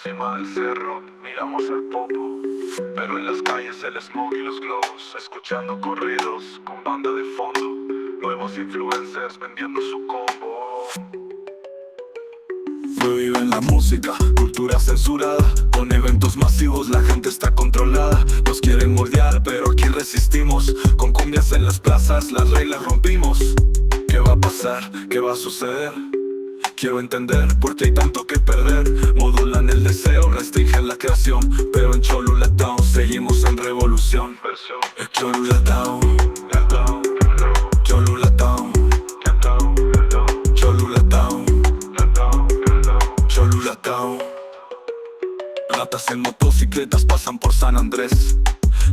cima del cerro miramos el popo, pero en las calles el smog y los globos, escuchando corridos con banda de fondo, nuevos influencers vendiendo su combo. Prohíben la música, cultura censurada, con eventos masivos la gente está controlada. Nos quieren moldear pero aquí resistimos, con cumbias en las plazas las reglas rompimos. ¿Qué va a pasar? ¿Qué va a suceder? Quiero entender por qué hay tanto que perder. Modulan el deseo, restringen la creación, pero en Cholula Town seguimos en revolución. Cholula Town, Cholula Town, Cholula Town, Cholula Town. Ratas en motocicletas pasan por San Andrés,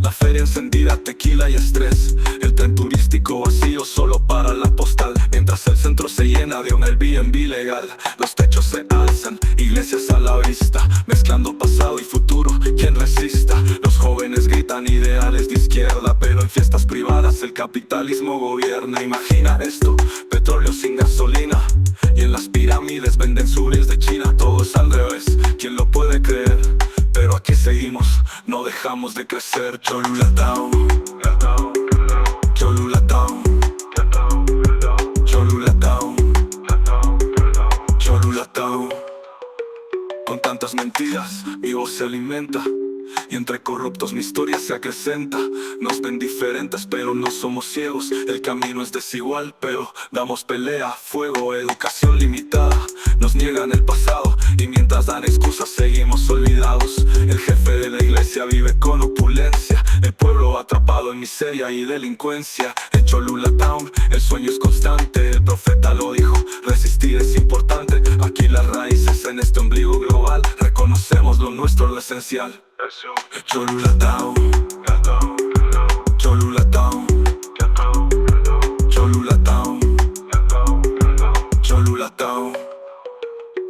la feria encendida, tequila y estrés. El tren turístico vacío solo para la postal, mientras el centro se llena de un Airbnb legal. Los techos se alzan, iglesias a la vista, mezclando pasado y futuro, ¿quién resista? Los jóvenes gritan ideales de izquierda, pero en fiestas privadas el capitalismo gobierna. Imagina esto, petróleo sin gasolina, y en las pirámides venden sures de China. Todo es al revés, ¿quién lo puede creer? Pero aquí seguimos, no dejamos de crecer. Cholula Town, Cholula Town, Cholula Town, Cholula Town. Con tantas mentiras, mi voz se alimenta, y entre corruptos mi historia se acrecenta. Nos ven diferentes pero no somos ciegos, el camino es desigual pero damos pelea. Fuego, educación limitada, nos niegan el pasado, y mientras dan excusas seguimos olvidados. El jefe de la iglesia vive con opulencia, el pueblo atrapado en miseria y delincuencia. En Cholula Town el sueño es constante, el profeta lo dijo, resistir es importante. Aquí las raíces en este ombligo global, reconocemos lo nuestro, lo esencial. Cholula Town, Cholula Town, Cholula Town, Cholula Town.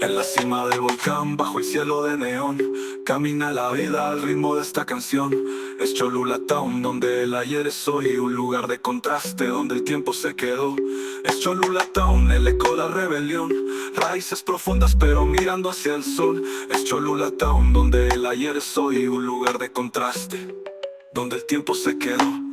En la cima del volcán, bajo el cielo de neón, camina la vida al ritmo de esta canción. Es Cholula Town, donde el ayer es hoy, un lugar de contraste donde el tiempo se quedó. Es Cholula Town, el eco de la rebelión, raíces profundas pero mirando hacia el sol. Es Cholula Town, donde el ayer es hoy, un lugar de contraste donde el tiempo se quedó.